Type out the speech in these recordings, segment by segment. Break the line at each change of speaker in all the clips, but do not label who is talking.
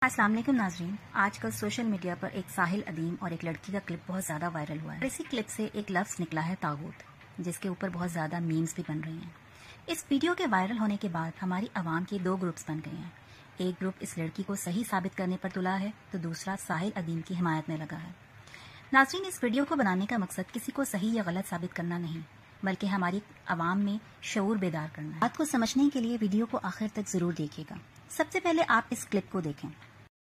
अस्सलाम वालेकुम नाज़रीन। आजकल सोशल मीडिया पर एक साहिल अदीम और एक लड़की का क्लिप बहुत ज़्यादा वायरल हुआ है। इसी क्लिप से एक लफ्ज़ निकला है तागूत, जिसके ऊपर बहुत ज़्यादा मीम्स भी बन रही हैं। इस वीडियो के वायरल होने के बाद हमारी आवाम के दो ग्रुप्स बन गए हैं। एक ग्रुप इस लड़की को सही साबित करने पर तुला है तो दूसरा साहिल अदीम की हिमायत में लगा है। नाज़रीन, इस वीडियो को बनाने का मकसद किसी को सही या गलत साबित करना नहीं, बल्कि हमारी आवाम में शऊर बेदार करना है। बात को समझने के लिए वीडियो को आखिर तक जरूर देखिएगा। सबसे पहले आप इस क्लिप को देखें।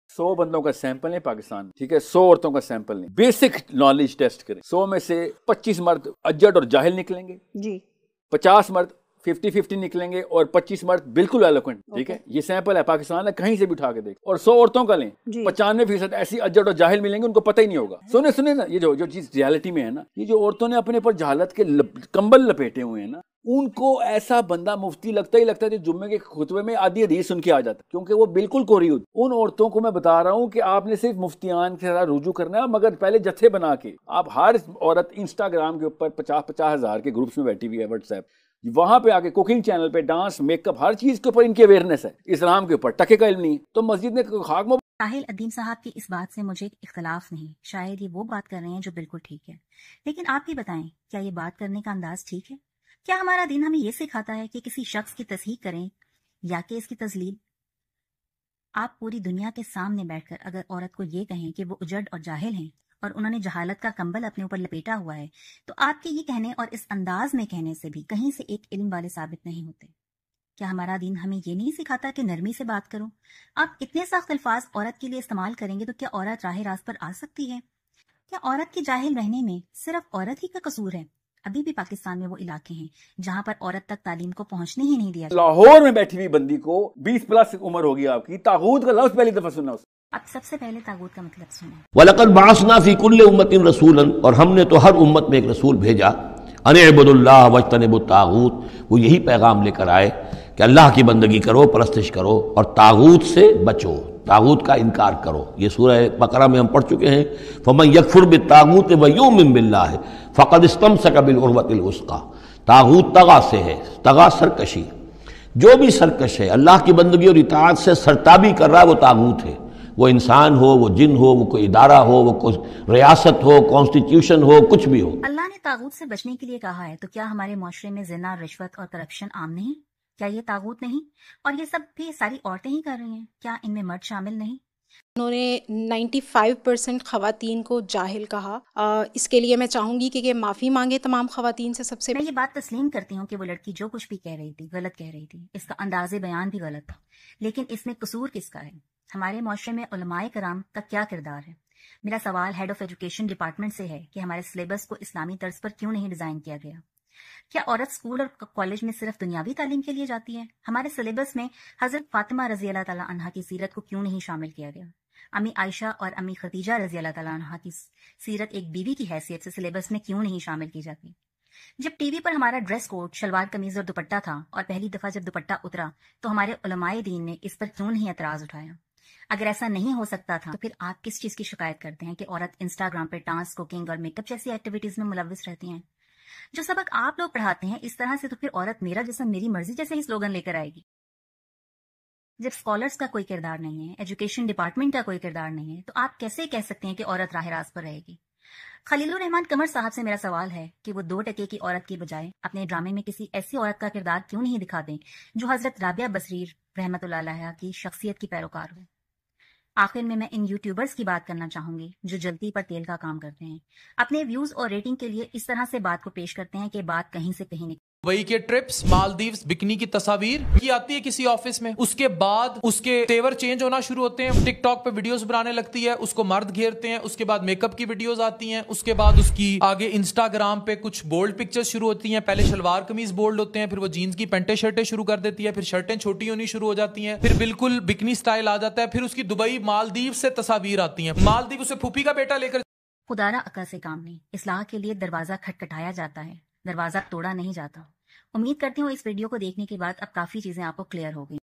100 बंदों का सैंपल है पाकिस्तान, ठीक है, 100 औरतों का सैंपल नहीं, बेसिक नॉलेज टेस्ट करें। 100 में से 25 मर्द अज्जड और जाहिल निकलेंगे जी, 50 मर्द 50-50 निकलेंगे और 25 मर्द बिल्कुल एलोक्वेंट। ठीक है, ये सैंपल है, पाकिस्तान है, कहीं से भी उठा के देख। और 100 औरतों का लें, 95% ऐसी अज्जड और जाहिल मिलेंगे, उनको पता ही नहीं होगा। सुने ना, ये जो चीज रियलिटी में है ना, ये जो औरतों ने अपने पर जहालत के कंबल लपेटे हुए हैं ना, उनको ऐसा बंदा मुफ्ती लगता ही लगता है जो जुम्मे के खुतबे में आधी हदीस सुन के आ जाता है, क्योंकि वो बिल्कुल कोरी होती। उन औरतों को मैं बता रहा हूँ कि आपने सिर्फ मुफ्तियान के साथ रुजू करना है, मगर पहले जत्थे बना के आप हर औरत इंस्टाग्राम के ऊपर 50-50 हजार के ग्रुप्स में बैठी हुई है, व्हाट्सएप, वहां पे आके कुकिंग चैनल पे डांस, मेकअप, हर चीज के ऊपर इनकी अवेयरनेस है, इस्लाम के ऊपर टके का इल्म नहीं, तो मस्जिद में खाक में।
साहिल अदीम साहब की इस बात से मुझे इख्तलाफ नहीं, शायद ये वो बात कर रहे हैं जो बिल्कुल ठीक है, लेकिन आप ही बताएं, क्या ये बात करने का अंदाज ठीक है? क्या हमारा दिन हमें ये सिखाता है कि किसी शख्स की तस्हीह करें या कि इसकी तजलील? आप पूरी दुनिया के सामने बैठकर अगर औरत को ये कहें कि वो उजड़ और जाहिल हैं और उन्होंने जहालत का कंबल अपने ऊपर लपेटा हुआ है, तो आपके ये कहने और इस अंदाज में कहने से भी कहीं से एक इल्म वाले साबित नहीं होते। क्या हमारा दीन हमें ये नहीं सिखाता कि नरमी से बात करो? आप इतने सख्त अल्फाज औरत के लिए इस्तेमाल करेंगे तो क्या औरत राह रास्त पर आ सकती है? क्या औरत के जाहिल रहने में सिर्फ औरत ही का कसूर है? अभी भी पाकिस्तान में वो इलाके हैं जहाँ पर औरत तक तालीम को पहुँचने ही नहीं दिया।
लाहौर में बैठी हुई बंदी को 20+ उम्र होगी आपकी, तागूत का लफ्ज पहली दफा सुना।
अब सबसे पहले तागूत का मतलब सुनो।
वलक़द बअसना फी कुल्लि उम्मतिन रसूलन, और हमने तो हर उम्मत में एक रसूल भेजा, अन इअ्बुदुल्लाह वज्तनिबुत तागूत, वो यही पैगाम लेकर आए कि अल्लाह की बंदगी करो, परस्तिश करो और तागूत से बचो, तागूत का इनकार करो। ये सूरह बकरा में हम पढ़ चुके हैं। फमन यकफुर बित्तागूत व युमिन बिल्लाह फ़क़द इस्तमसक बिल वुस्क़ा। तागूत तगा से है, तगा सरकशी, जो भी सरकश है, अल्लाह की बंदगी और इताअत से सरताबी कर रहा है, वो तागूत है। वो इंसान हो, वो जिन हो, वो कोई इदारा हो, वो कोई रियासत हो, कॉन्स्टिट्यूशन हो, कुछ भी हो।
अल्लाह ने तागूत से बचने के लिए कहा है, तो क्या हमारे माशरे में ज़िना, रिश्वत और करप्शन आम नहीं? क्या ये तागूत नहीं? और ये सब भी सारी औरतें ही कर रही हैं, क्या इनमें मर्द शामिल नहीं?
उन्होंने 95% ख़वातीन को जाहिल कहा। इसके लिए मैं चाहूँगी कि माफ़ी मांगे तमाम ख़वातीन से। सबसे
मैं ये बात तस्लीम करती हूँ कि वो लड़की जो कुछ भी कह रही थी गलत कह रही थी, इसका अंदाज़े बयान भी गलत था, लेकिन इसमें कसूर किसका है? हमारे माशरे में उलमाए कराम का क्या किरदार है? मेरा सवाल हेड ऑफ एजुकेशन डिपार्टमेंट से है कि हमारे सिलेबस को इस्लामी तर्ज पर क्यों नहीं डिज़ाइन किया गया? क्या औरत स्कूल और कॉलेज में सिर्फ दुनियावी तालीम के लिए जाती है? हमारे सिलेबस में हजरत फातिमा रजी अल्लाह ताला अन्हा की सीरत को क्यों नहीं शामिल किया गया? अम्मी आयशा और अम्मी खदीजा रजी अल्लाह ताला अन्हा की सीरत एक बीवी की हैसियत से सिलेबस में क्यों नहीं शामिल की जाती? जब टीवी पर हमारा ड्रेस कोड शलवार कमीज और दुपट्टा था और पहली दफा जब दुपट्टा उतरा तो हमारे उलमाए दीन ने इस पर क्यों नहीं एतराज उठाया? अगर ऐसा नहीं हो सकता था तो फिर आप किस चीज की शिकायत करते हैं कि औरत इंस्टाग्राम पर डांस, कुकिंग और मेकअप जैसी एक्टिविटीज में मुलव्विस रहती हैं? जो सबक आप लोग पढ़ाते हैं इस तरह से, तो फिर औरत मेरा जिस्म मेरी मर्जी जैसे ही स्लोगन लेकर आएगी। जब स्कॉलर्स का कोई किरदार नहीं है, एजुकेशन डिपार्टमेंट का कोई किरदार नहीं है, तो आप कैसे कह सकते हैं कि औरत राह रास्त पर रहेगी? खलीलुर रहमान कमर साहब से मेरा सवाल है कि वो 2 टके की औरत की बजाय अपने ड्रामे में किसी ऐसी औरत का किरदार क्यों नहीं दिखा दें जो हजरत राबिया बसरी रहमतुल्लाह अलैहा की शख्सियत की पैरोकार हो। आखिर में मैं इन यूट्यूबर्स की बात करना चाहूंगी जो जल्दी पर तेल का काम करते हैं, अपने व्यूज और रेटिंग के लिए इस तरह से बात को पेश करते हैं कि बात कहीं से कहीं नहीं।
वही के ट्रिप्स, मालदीव्स, बिकनी की तस्वीर की आती है किसी ऑफिस में, उसके बाद उसके तेवर चेंज होना शुरू होते हैं, टिकटॉक पे वीडियोस बनाने लगती है, उसको मर्द घेरते हैं, उसके बाद मेकअप की वीडियोस आती हैं, उसके बाद उसकी आगे इंस्टाग्राम पे कुछ बोल्ड पिक्चर्स शुरू होती हैं। पहले शलवार कमीज बोल्ड होते हैं, फिर वो जीन्स की पैंटें शर्टें शुरू कर देती है, फिर शर्टें छोटी होनी शुरू हो जाती हैं, फिर बिल्कुल बिकनी स्टाइल आ जाता है, फिर उसकी दुबई, मालदीव से तस्वीर आती हैं। मालदीव उसे फूफी का बेटा लेकर।
खुदारा अकल से काम नहीं, इस्लाह के लिए दरवाजा खटखटाया जाता है, दरवाजा तोड़ा नहीं जाता। उम्मीद करती हूँ इस वीडियो को देखने के बाद अब काफी चीजें आपको क्लियर हो गई।